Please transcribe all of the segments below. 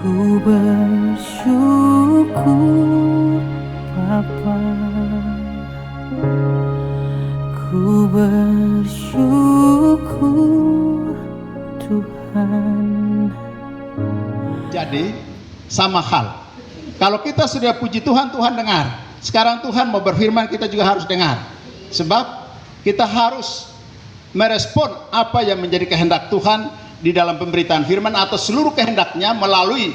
Ku bersyukur Bapa, ku bersyukur Tuhan. Jadi sama hal, kalau kita sudah puji Tuhan, Tuhan dengar. Sekarang Tuhan mau berfirman, kita juga harus dengar. Sebab kita harus merespon apa yang menjadi kehendak Tuhan di dalam pemberitaan firman atau seluruh kehendaknya melalui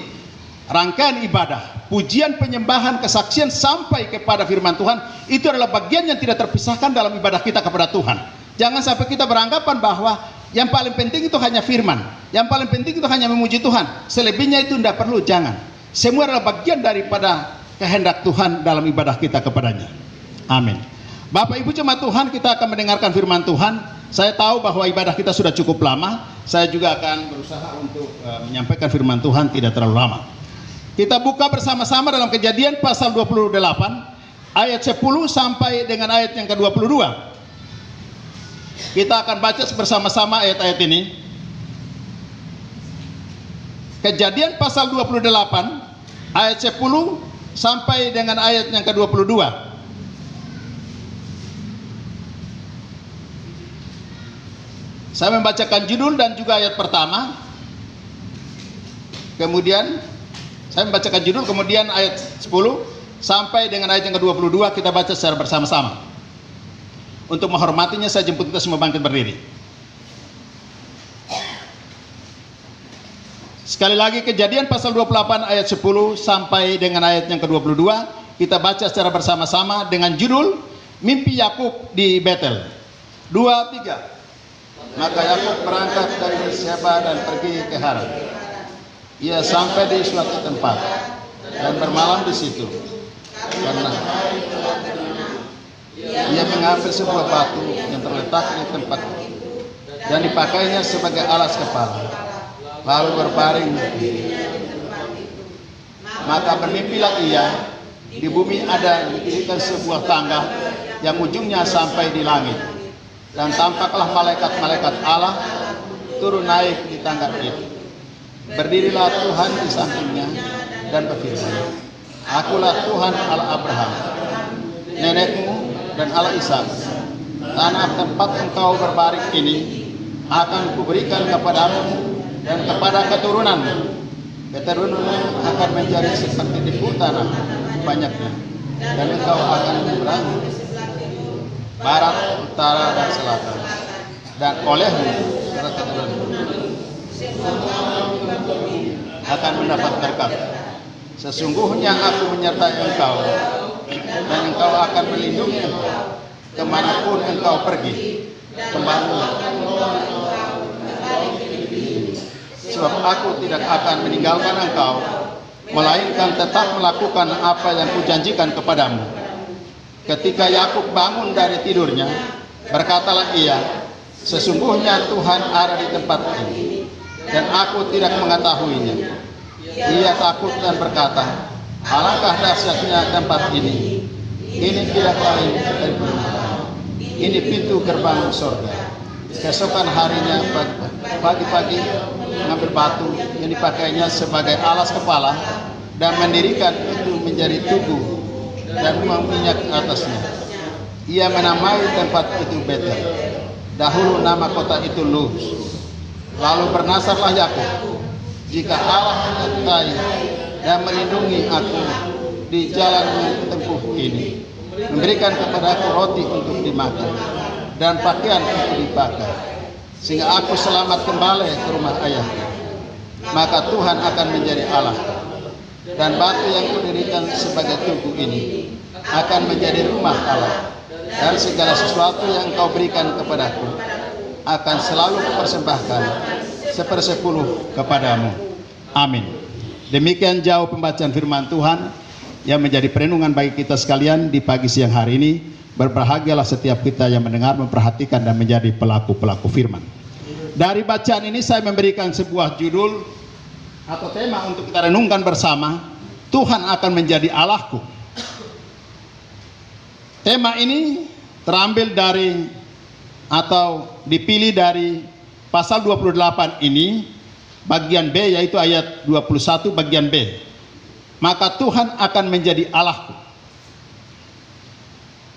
rangkaian ibadah, pujian, penyembahan, kesaksian sampai kepada firman Tuhan. Itu adalah bagian yang tidak terpisahkan dalam ibadah kita kepada Tuhan. Jangan sampai kita beranggapan bahwa yang paling penting itu hanya firman, yang paling penting itu hanya memuji Tuhan, selebihnya itu tidak perlu. Jangan. Semua adalah bagian daripada kehendak Tuhan dalam ibadah kita kepadanya. Amin. Bapak Ibu jemaat Tuhan, kita akan mendengarkan firman Tuhan. Saya tahu bahwa ibadah kita sudah cukup lama. Saya juga akan berusaha untuk menyampaikan firman Tuhan tidak terlalu lama. Kita buka bersama-sama dalam Kejadian pasal 28 ayat 10 sampai dengan ayat yang ke-22. Kita akan baca bersama-sama ayat-ayat ini. Kejadian pasal 28 ayat 10 sampai dengan ayat yang ke-22. Saya membacakan judul dan juga ayat pertama. Kemudian saya membacakan judul, kemudian ayat 10 sampai dengan ayat yang ke-22 kita baca secara bersama-sama. Untuk menghormatinya saya jemput kita semua bangkit berdiri. Sekali lagi Kejadian pasal 28 ayat 10 sampai dengan ayat yang ke-22 kita baca secara bersama-sama dengan judul Mimpi Yakub di Betel. 2, 3. Maka Yakub berangkat dari Berseba dan pergi ke Haran. Ia sampai di suatu tempat dan bermalam di situ. Karena ia mengambil sebuah batu yang terletak di tempat dan dipakainya sebagai alas kepala, lalu berbaring. Maka bermimpilah ia, di bumi ada didirikan sebuah tangga yang ujungnya sampai di langit. Dan tampaklah malaikat-malaikat Allah turun naik di tangga itu. Berdirilah Tuhan di sampingnya dan berfirman, Akulah Tuhan Allah Abraham, nenekmu dan Allah Ishak. Tanah tempat engkau berbaring ini akan kuberikan kepadamu dan kepada keturunanmu. Keturunanmu akan menjadi seperti debu tanah banyaknya, dan engkau akan menyeberangi barat, utara, dan selatan, dan olehmu serta keturunanmu akan mendapat berkat. Sesungguhnya aku menyertai engkau, dan engkau akan melindungi engkau kemanapun engkau pergi. Kembalilah, sebab aku tidak akan meninggalkan engkau, melainkan tetap melakukan apa yang kujanjikan kepadamu. Ketika Yakub bangun dari tidurnya, berkatalah ia, sesungguhnya Tuhan ada di tempat ini, dan aku tidak mengetahuinya. Ia takut dan berkata, alangkah dahsyatnya tempat ini. Ini tidak lain dari perumahan. Ini pintu gerbang surga. Keesokan harinya pagi-pagi mengambil batu yang dipakainya sebagai alas kepala dan mendirikan itu menjadi tugu dan meminyak atasnya. Ia menamai tempat itu Betel. Dahulu nama kota itu Luz. Lalu bernasarlah Yakub, jika Allah menyertai dan melindungi aku di jalan tempuh ini, memberikan kepadaku roti untuk dimakan dan pakaian untuk dipakai, sehingga aku selamat kembali ke rumah ayahku, maka Tuhan akan menjadi Allah, dan batu yang kudirikan sebagai tugu ini akan menjadi rumah Allah, dan segala sesuatu yang kau berikan kepadaku akan selalu kupersembahkan 1/10 kepadamu. Amin. Demikian jauh pembacaan firman Tuhan yang menjadi perenungan bagi kita sekalian di pagi siang hari ini. Berbahagialah setiap kita yang mendengar, memperhatikan, dan menjadi pelaku-pelaku firman. Dari bacaan ini saya memberikan sebuah judul atau tema untuk kita renungkan bersama, Tuhan akan menjadi Allahku. Tema ini terambil dari atau dipilih dari pasal 28 ini bagian B, yaitu ayat 21 bagian B. Maka Tuhan akan menjadi Allahku.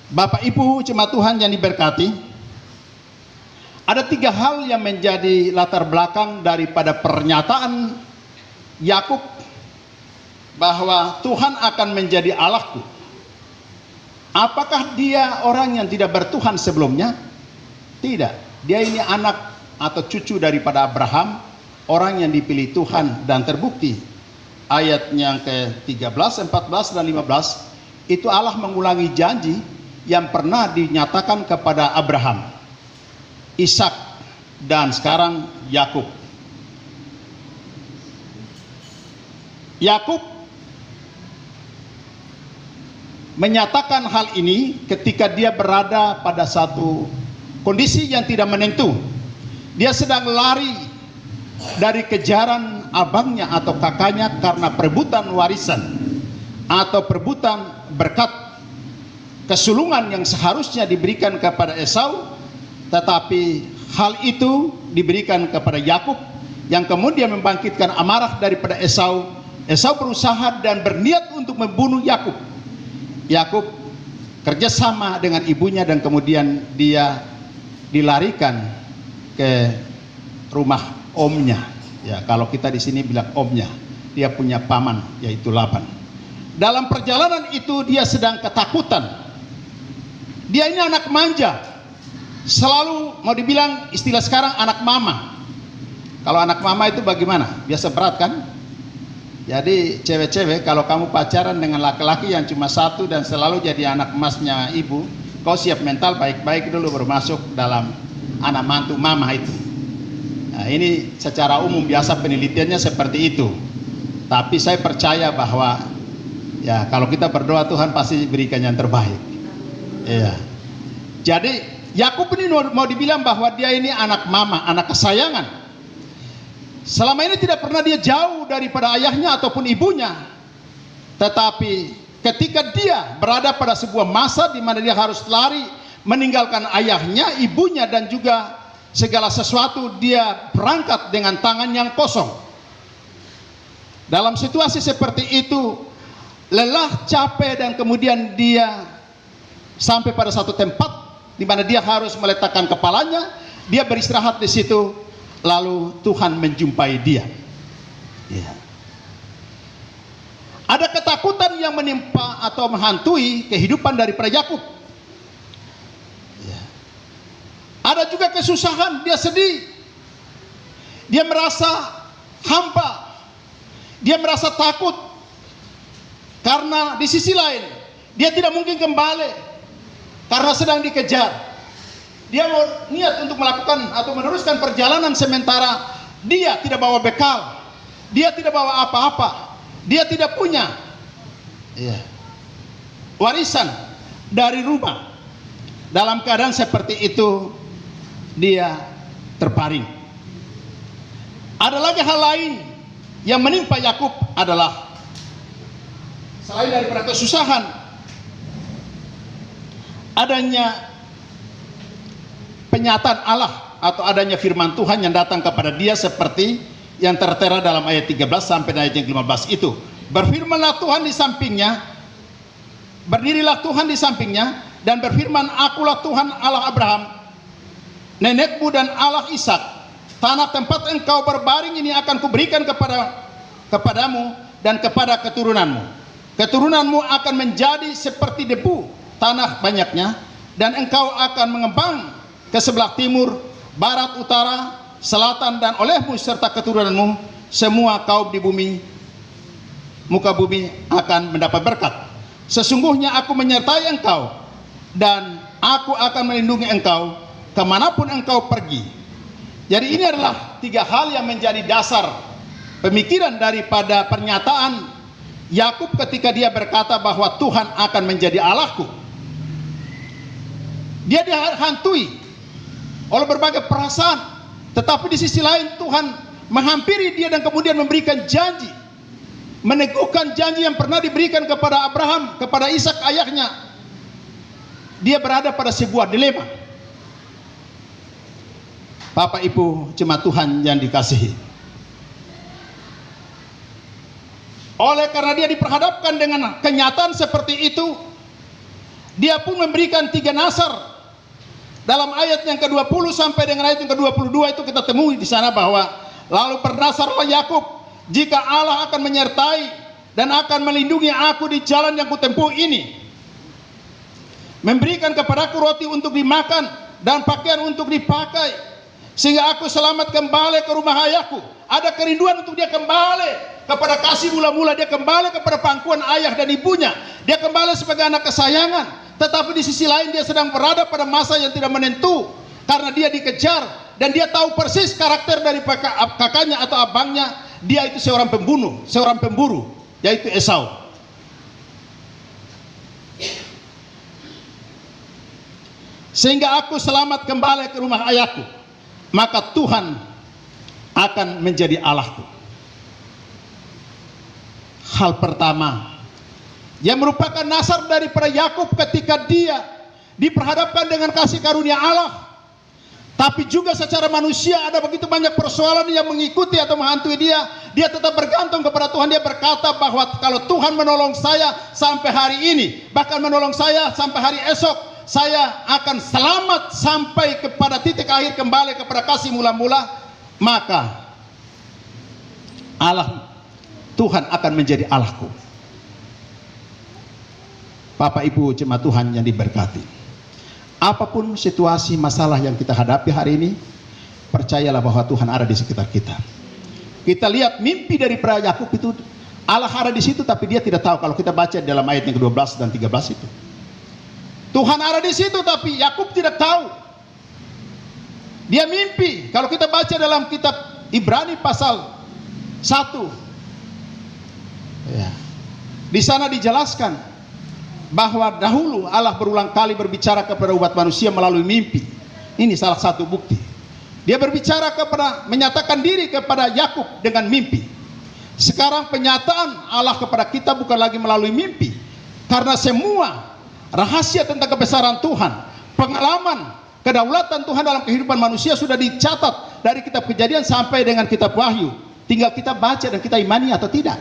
Bapak Ibu jemaat Tuhan yang diberkati, ada 3 hal yang menjadi latar belakang daripada pernyataan Yakub bahwa Tuhan akan menjadi Allahku. Apakah dia orang yang tidak bertuhan sebelumnya? Tidak. Dia ini anak atau cucu daripada Abraham, orang yang dipilih Tuhan, dan terbukti ayat yang ke-13, 14 dan 15 itu Allah mengulangi janji yang pernah dinyatakan kepada Abraham, Ishak, dan sekarang Yakub. Yakub menyatakan hal ini ketika dia berada pada satu kondisi yang tidak menentu. Dia sedang lari dari kejaran abangnya atau kakaknya karena perebutan warisan atau perebutan berkat kesulungan yang seharusnya diberikan kepada Esau, tetapi hal itu diberikan kepada Yakub yang kemudian membangkitkan amarah daripada Esau. Esau berusaha dan berniat untuk membunuh Yakub. Yakub kerjasama dengan ibunya dan kemudian dia dilarikan ke rumah omnya. Ya, kalau kita di sini bilang omnya, dia punya paman yaitu Laban. Dalam perjalanan itu dia sedang ketakutan. Dia ini anak manja, selalu mau dibilang istilah sekarang anak mama. Kalau anak mama itu bagaimana? Biasa berat kan? Jadi cewek-cewek, kalau kamu pacaran dengan laki-laki yang cuma satu dan selalu jadi anak emasnya ibu, kau siap mental baik-baik dulu baru masuk dalam anak mantu mama itu. Nah, ini secara umum biasa penelitiannya seperti itu. Tapi saya percaya bahwa ya kalau kita berdoa Tuhan pasti berikan yang terbaik. Iya. Jadi Yakub ini mau dibilang bahwa dia ini anak mama, anak kesayangan. Selama ini tidak pernah dia jauh daripada ayahnya ataupun ibunya. Tetapi ketika dia berada pada sebuah masa di mana dia harus lari meninggalkan ayahnya, ibunya, dan juga segala sesuatu, dia berangkat dengan tangan yang kosong. Dalam situasi seperti itu, lelah, capek, dan kemudian dia sampai pada satu tempat di mana dia harus meletakkan kepalanya, dia beristirahat di situ. Lalu Tuhan menjumpai dia. Ya. Ada ketakutan yang menimpa atau menghantui kehidupan daripada Yakub. Ya. Ada juga kesusahan, dia sedih. Dia merasa hampa. Dia merasa takut. Karena di sisi lain, dia tidak mungkin kembali. Karena sedang dikejar. Dia mau niat untuk melakukan atau meneruskan perjalanan sementara dia tidak bawa bekal, dia tidak bawa apa-apa, dia tidak punya warisan dari rumah. Dalam keadaan seperti itu dia terbaring. Ada lagi hal lain yang menimpa Yakub adalah selain daripada kesusahan, adanya penyataan Allah atau adanya firman Tuhan yang datang kepada dia seperti yang tertera dalam ayat 13 sampai ayat yang 15 itu. Berfirmanlah Tuhan di sampingnya, berdirilah Tuhan di sampingnya dan berfirman, akulah Tuhan Allah Abraham, nenekmu dan Allah Ishak. Tanah tempat engkau berbaring ini akan kuberikan kepadamu dan kepada keturunanmu. Keturunanmu akan menjadi seperti debu tanah banyaknya, dan engkau akan mengembang ke sebelah timur, barat, utara, selatan, dan olehmu serta keturunanmu semua kaum di bumi, muka bumi akan mendapat berkat. Sesungguhnya aku menyertai engkau dan aku akan melindungi engkau kemanapun engkau pergi. Jadi ini adalah 3 hal yang menjadi dasar pemikiran daripada pernyataan Yakub ketika dia berkata bahwa Tuhan akan menjadi Allahku. Dia dihantui oleh berbagai perasaan, tetapi di sisi lain Tuhan menghampiri dia dan kemudian memberikan janji, meneguhkan janji yang pernah diberikan kepada Abraham, kepada Ishak ayahnya. Dia berada pada sebuah dilema. Bapak Ibu jemaat Tuhan yang dikasihi, Oleh karena dia diperhadapkan dengan kenyataan seperti itu, dia pun memberikan 3 nasar. Dalam ayat yang ke-20 sampai dengan ayat yang ke-22 itu kita temui di sana bahwa lalu bernasarlah Yakub, jika Allah akan menyertai dan akan melindungi aku di jalan yang kutempuh ini, memberikan kepadaku roti untuk dimakan dan pakaian untuk dipakai, sehingga aku selamat kembali ke rumah ayahku. Ada kerinduan untuk dia kembali kepada kasih mula-mula, dia kembali kepada pangkuan ayah dan ibunya, dia kembali sebagai anak kesayangan. Tetapi di sisi lain dia sedang berada pada masa yang tidak menentu, karena dia dikejar dan dia tahu persis karakter dari kakaknya atau abangnya. Dia itu seorang pembunuh, seorang pemburu, yaitu Esau. Sehingga aku selamat kembali ke rumah ayahku, maka Tuhan akan menjadi Allahku. Hal pertama yang merupakan nasar daripada Yakub ketika dia diperhadapkan dengan kasih karunia Allah, tapi juga secara manusia ada begitu banyak persoalan yang mengikuti atau menghantui dia. Dia tetap bergantung kepada Tuhan. Dia berkata bahwa kalau Tuhan menolong saya sampai hari ini, bahkan menolong saya sampai hari esok, saya akan selamat sampai kepada titik akhir, kembali kepada kasih mula-mula, maka Allah, Tuhan akan menjadi Allahku. Bapak Ibu jemaat Tuhan yang diberkati, apapun situasi masalah yang kita hadapi hari ini, percayalah bahwa Tuhan ada di sekitar kita. Kita lihat mimpi dari Yakub itu, Allah ada di situ, tapi dia tidak tahu. Kalau kita baca dalam ayat yang ke-12 dan 13 itu, Tuhan ada di situ, tapi Yakub tidak tahu. Dia mimpi. Kalau kita baca dalam kitab Ibrani pasal 1, ya, di sana dijelaskan bahwa dahulu Allah berulang kali berbicara kepada umat manusia melalui mimpi. Ini salah satu bukti. Dia berbicara menyatakan diri kepada Yakub dengan mimpi. Sekarang penyataan Allah kepada kita bukan lagi melalui mimpi, karena semua rahasia tentang kebesaran Tuhan, pengalaman kedaulatan Tuhan dalam kehidupan manusia sudah dicatat dari kitab Kejadian sampai dengan kitab Wahyu. Tinggal kita baca dan kita imani atau tidak.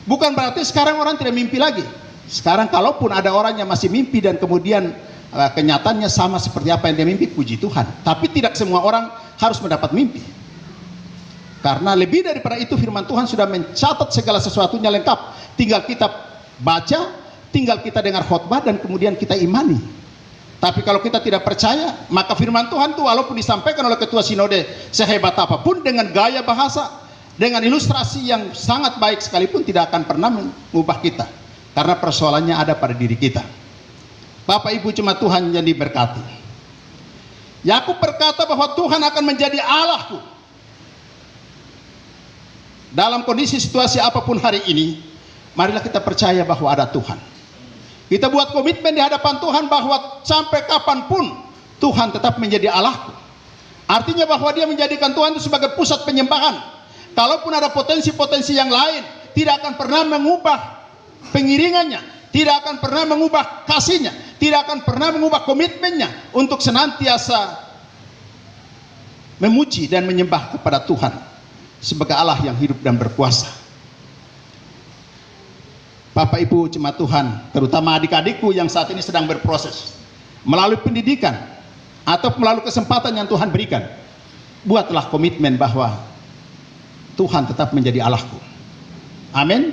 Bukan berarti sekarang orang tidak mimpi lagi. Sekarang kalaupun ada orang yang masih mimpi dan kemudian kenyataannya sama seperti apa yang dia mimpi, puji Tuhan. Tapi tidak semua orang harus mendapat mimpi. Karena lebih daripada itu firman Tuhan sudah mencatat segala sesuatunya lengkap. Tinggal kita baca, tinggal kita dengar khotbah dan kemudian kita imani. Tapi kalau kita tidak percaya, maka firman Tuhan itu walaupun disampaikan oleh ketua sinode sehebat apapun, dengan gaya bahasa, dengan ilustrasi yang sangat baik sekalipun, tidak akan pernah mengubah kita. Karena persoalannya ada pada diri kita. Bapak Ibu jemaat Tuhan yang diberkati, Yakub berkata bahwa Tuhan akan menjadi Allahku. Dalam kondisi situasi apapun hari ini, marilah kita percaya bahwa ada Tuhan. Kita buat komitmen di hadapan Tuhan bahwa sampai kapanpun Tuhan tetap menjadi Allahku. Artinya bahwa dia menjadikan Tuhan itu sebagai pusat penyembahan. Kalaupun ada potensi-potensi yang lain, tidak akan pernah mengubah pengiringannya, tidak akan pernah mengubah kasihnya, tidak akan pernah mengubah komitmennya untuk senantiasa memuji dan menyembah kepada Tuhan sebagai Allah yang hidup dan berkuasa. Bapak Ibu jemaat Tuhan, terutama adik-adikku yang saat ini sedang berproses melalui pendidikan atau melalui kesempatan yang Tuhan berikan, buatlah komitmen bahwa Tuhan tetap menjadi Allahku. Amin.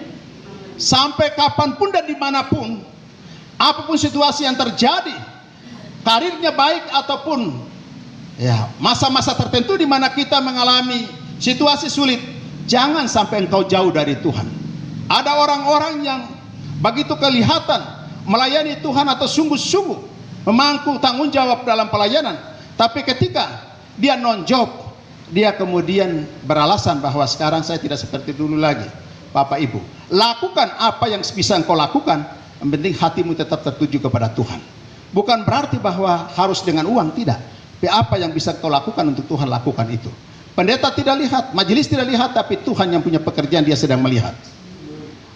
Sampai kapanpun dan dimanapun, apapun situasi yang terjadi, karirnya baik ataupun ya masa-masa tertentu di mana kita mengalami situasi sulit, jangan sampai engkau jauh dari Tuhan. Ada orang-orang yang begitu kelihatan melayani Tuhan atau sungguh-sungguh memangku tanggung jawab dalam pelayanan, tapi ketika dia non-job, dia kemudian beralasan bahwa sekarang saya tidak seperti dulu lagi. Bapak Ibu, lakukan apa yang bisa engkau lakukan, yang penting hatimu tetap tertuju kepada Tuhan. Bukan berarti bahwa harus dengan uang, tidak. Tapi apa yang bisa engkau lakukan untuk Tuhan, lakukan itu. Pendeta tidak lihat, majelis tidak lihat, tapi Tuhan yang punya pekerjaan, dia sedang melihat.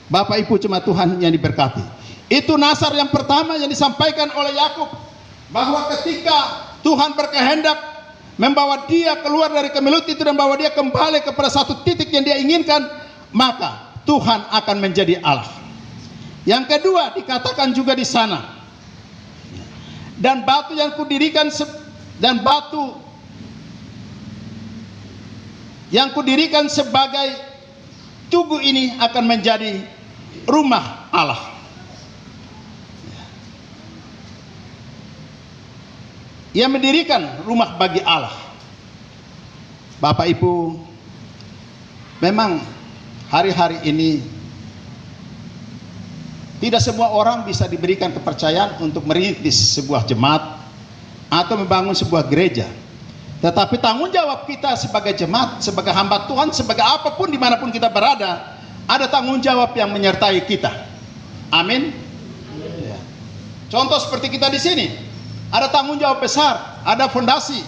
Bapak Ibu jemaat Tuhan yang diberkati, itu nasar yang pertama yang disampaikan oleh Yakub, bahwa ketika Tuhan berkehendak membawa dia keluar dari kemelut itu dan bawa dia kembali kepada satu titik yang dia inginkan, maka Tuhan akan menjadi Allah. Yang kedua dikatakan juga di sana, dan batu yang kudirikan sebagai tugu ini akan menjadi rumah Allah. Ia mendirikan rumah bagi Allah. Bapak Ibu, memang hari-hari ini tidak semua orang bisa diberikan kepercayaan untuk merintis sebuah jemaat atau membangun sebuah gereja. Tetapi tanggung jawab kita sebagai jemaat, sebagai hamba Tuhan, sebagai apapun dimanapun kita berada, ada tanggung jawab yang menyertai kita. Amin. Ya. Contoh seperti kita di sini, ada tanggung jawab besar, ada fondasi,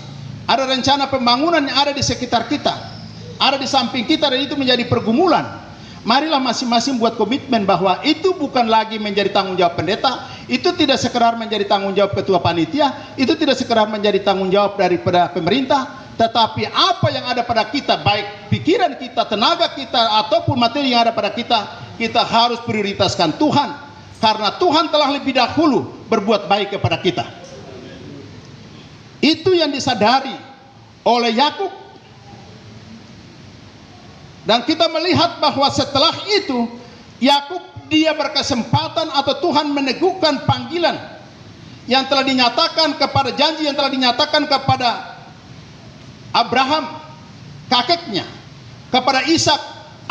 ada rencana pembangunan yang ada di sekitar kita, ada di samping kita, dan itu menjadi pergumulan. Marilah masing-masing buat komitmen bahwa itu bukan lagi menjadi tanggung jawab pendeta, itu tidak sekedar menjadi tanggung jawab ketua panitia, itu tidak sekedar menjadi tanggung jawab daripada pemerintah, tetapi apa yang ada pada kita, baik pikiran kita, tenaga kita, ataupun materi yang ada pada kita, kita harus prioritaskan Tuhan, karena Tuhan telah lebih dahulu berbuat baik kepada kita. Itu yang disadari oleh Yakub. Dan kita melihat bahwa setelah itu Yakub dia berkesempatan atau Tuhan meneguhkan panggilan yang telah dinyatakan kepada, janji yang telah dinyatakan kepada Abraham kakeknya, kepada Ishak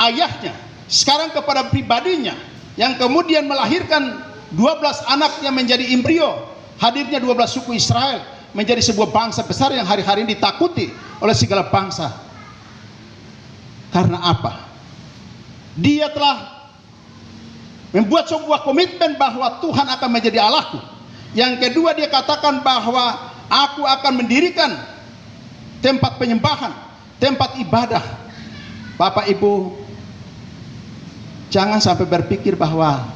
ayahnya, sekarang kepada pribadinya, yang kemudian melahirkan 12 anaknya menjadi embrio, hadirnya 12 suku Israel menjadi sebuah bangsa besar yang hari-hari ini ditakuti oleh segala bangsa. Karena apa? Dia telah membuat sebuah komitmen bahwa Tuhan akan menjadi Allahku. Yang kedua, dia katakan bahwa aku akan mendirikan tempat penyembahan, tempat ibadah. Bapak Ibu, jangan sampai berpikir bahwa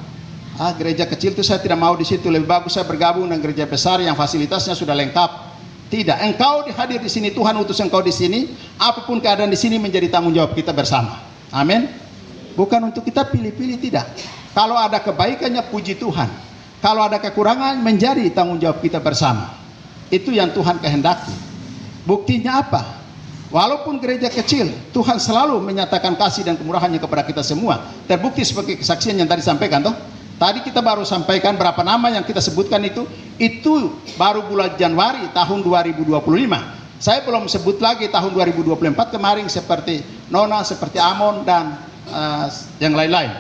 gereja kecil itu saya tidak mau di situ, lebih bagus saya bergabung dengan gereja besar yang fasilitasnya sudah lengkap. Tidak, engkau hadir di sini, Tuhan utus engkau di sini, apapun keadaan di sini menjadi tanggung jawab kita bersama. Amin. Bukan untuk kita pilih-pilih, tidak. Kalau ada kebaikannya puji Tuhan, kalau ada kekurangan menjadi tanggung jawab kita bersama. Itu yang Tuhan kehendaki. Buktinya apa? Walaupun gereja kecil, Tuhan selalu menyatakan kasih dan kemurahannya kepada kita semua. Terbukti sebagai kesaksian yang tadi sampaikan toh. Tadi kita baru sampaikan berapa nama yang kita sebutkan itu baru bulan Januari tahun 2025. Saya belum sebut lagi tahun 2024 kemarin seperti Nona, seperti Amon dan yang lain-lain.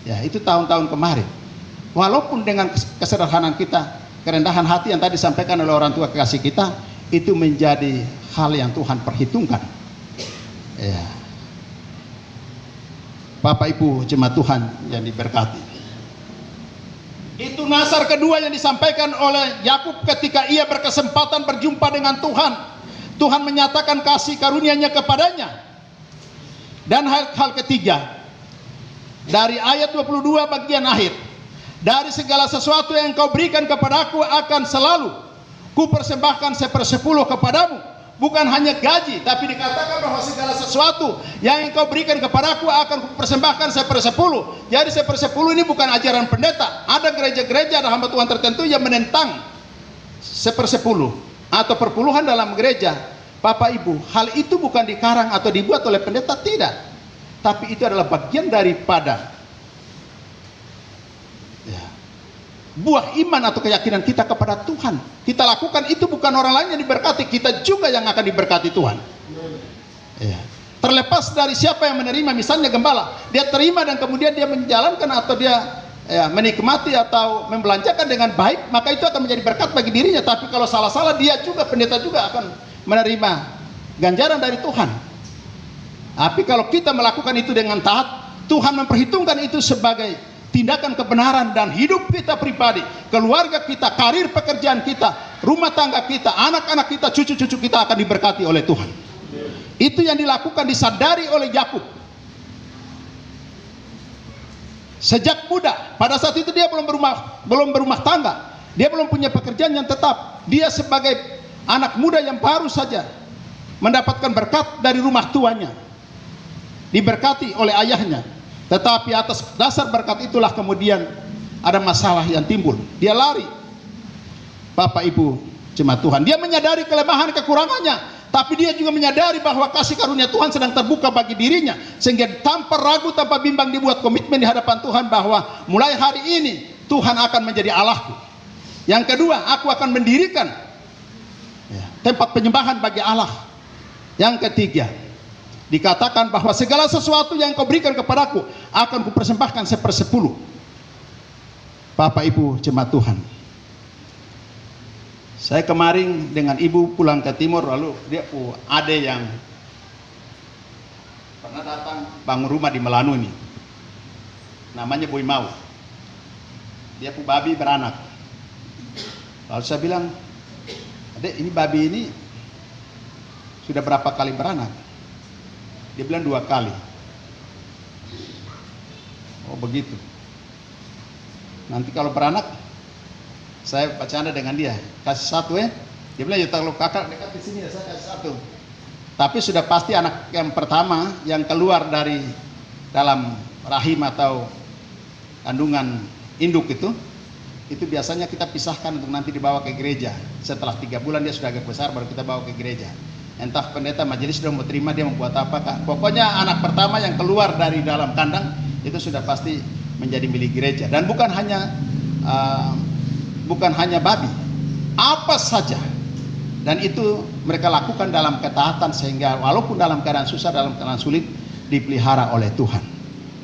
Ya, itu tahun-tahun kemarin. Walaupun dengan kesederhanaan kita, kerendahan hati yang tadi disampaikan oleh orang tua kekasih kita, itu menjadi hal yang Tuhan perhitungkan. Ya. Bapak Ibu jemaat Tuhan yang diberkati. Itu nasar kedua yang disampaikan oleh Yakub ketika ia berkesempatan berjumpa dengan Tuhan. Tuhan menyatakan kasih karunia-Nya kepadanya. Dan hal ketiga, dari ayat 22 bagian akhir, dari segala sesuatu yang Engkau berikan kepadaku akan selalu kupersembahkan 1/10 kepadamu. Bukan hanya gaji, tapi dikatakan bahwa segala sesuatu yang Engkau berikan kepadaku akan kupersembahkan 1/10. Jadi 1/10 ini bukan ajaran pendeta. Ada gereja-gereja, ada hamba Tuhan tertentu yang menentang 1/10 atau perpuluhan dalam gereja. Bapak Ibu, hal itu bukan dikarang atau dibuat oleh pendeta, tidak. Tapi itu adalah bagian daripada buah iman atau keyakinan kita kepada Tuhan. Kita lakukan itu, bukan orang lain yang diberkati, kita juga yang akan diberkati Tuhan. Ya. Terlepas dari siapa yang menerima, misalnya gembala, dia terima dan kemudian dia menjalankan atau dia menikmati atau membelanjakan dengan baik, maka itu akan menjadi berkat bagi dirinya. Tapi kalau salah-salah, dia juga, pendeta juga akan menerima ganjaran dari Tuhan. Tapi kalau kita melakukan itu dengan taat, Tuhan memperhitungkan itu sebagai tindakan kebenaran, dan hidup kita pribadi, keluarga kita, karir pekerjaan kita, rumah tangga kita, anak-anak kita, cucu-cucu kita akan diberkati oleh Tuhan. Itu yang dilakukan, disadari oleh Yakub. Sejak muda, pada saat itu dia belum berumah tangga, dia belum punya pekerjaan yang tetap. Dia sebagai anak muda yang baru saja mendapatkan berkat dari rumah tuanya, diberkati oleh ayahnya. Tetapi atas dasar berkat itulah kemudian ada masalah yang timbul. Dia lari. Bapak Ibu jemaat Tuhan, dia menyadari kelemahan kekurangannya, tapi dia juga menyadari bahwa kasih karunia Tuhan sedang terbuka bagi dirinya, sehingga tanpa ragu, tanpa bimbang dia buat komitmen di hadapan Tuhan bahwa mulai hari ini Tuhan akan menjadi Allahku. Yang kedua, aku akan mendirikan tempat penyembahan bagi Allah. Yang ketiga, dikatakan bahwa segala sesuatu yang kau berikan kepadaku akan kupersembahkan 1/10. Bapak Ibu jemaat Tuhan, saya kemarin dengan ibu pulang ke timur, lalu dia ada yang pernah datang bangun rumah di Melanu ini, namanya Boy Mau. Dia babi beranak. Lalu saya bilang, adek, ini babi ini sudah berapa kali beranak? Dia bilang 2 kali. Oh begitu. Nanti kalau beranak, saya bercanda dengan dia, kasih 1 ya. Dia bilang, ya kalau kakak dekat di sini ya saya kasih 1. Tapi sudah pasti anak yang pertama yang keluar dari dalam rahim atau kandungan induk itu biasanya kita pisahkan untuk nanti dibawa ke gereja. Setelah 3 bulan dia sudah agak besar, baru kita bawa ke gereja. Entah pendeta majelis sudah mau terima dia membuat apa, Kak. Pokoknya anak pertama yang keluar dari dalam kandang itu sudah pasti menjadi milik gereja. Dan bukan hanya babi, apa saja. Dan itu mereka lakukan dalam ketaatan, sehingga walaupun dalam keadaan susah, dalam keadaan sulit, dipelihara oleh Tuhan.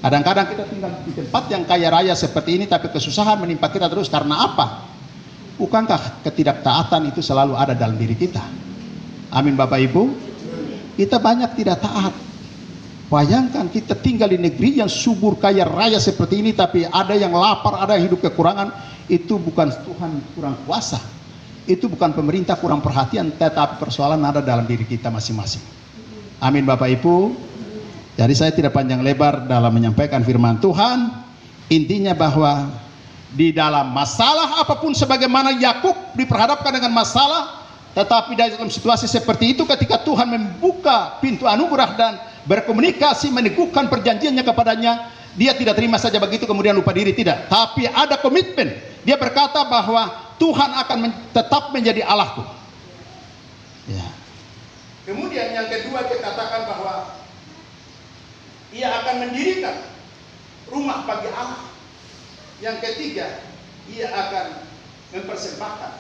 Kadang-kadang kita tinggal di tempat yang kaya raya seperti ini, tapi kesusahan menimpa kita terus. Karena apa? Bukankah ketidaktaatan itu selalu ada dalam diri kita? Amin Bapak Ibu. Kita banyak tidak taat. Bayangkan kita tinggal di negeri yang subur kaya raya seperti ini, tapi ada yang lapar, ada yang hidup kekurangan. Itu bukan Tuhan kurang kuasa, itu bukan pemerintah kurang perhatian, tetapi persoalan ada dalam diri kita masing-masing. Amin Bapak Ibu. Jadi saya tidak panjang lebar dalam menyampaikan firman Tuhan. Intinya bahwa di dalam masalah apapun, sebagaimana Yakub diperhadapkan dengan masalah, tetapi dalam situasi seperti itu, ketika Tuhan membuka pintu anugerah dan berkomunikasi, meneguhkan perjanjiannya kepadanya, dia tidak terima saja begitu kemudian lupa diri, tidak. Tapi ada komitmen. Dia berkata bahwa Tuhan akan tetap menjadi Allahku. Ya. Kemudian yang kedua dia katakan bahwa ia akan mendirikan rumah bagi Allah. Yang ketiga, ia akan mempersembahkan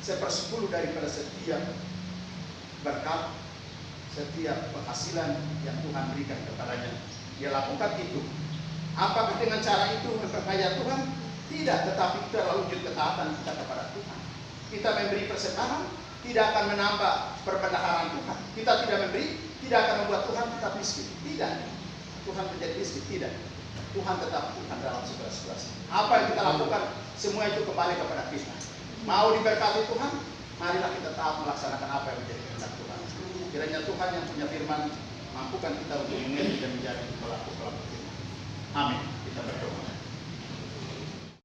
1/10 daripada setiap berkat, setiap penghasilan yang Tuhan berikan kepadanya. Dia lakukan itu. Apakah dengan cara itu memperkaya Tuhan? Tidak, tetapi itu adalah wujud ketaatan kita kepada Tuhan. Kita memberi persembahan tidak akan menambah perbendaharaan Tuhan. Kita tidak memberi tidak akan membuat Tuhan tetap miskin. Tidak. Tuhan menjadi miskin, tidak. Tuhan tetap Tuhan dalam segala situasi. Apa yang kita lakukan, semua itu kembali kepada kita. Mau diberkati Tuhan, marilah kita taat melaksanakan apa yang menjadi kehendak Tuhan. Kiranya Tuhan yang punya firman mampukan kita untuk mengerti dan menjadi pelaku-pelaku firman. Amin. Kita berdoa.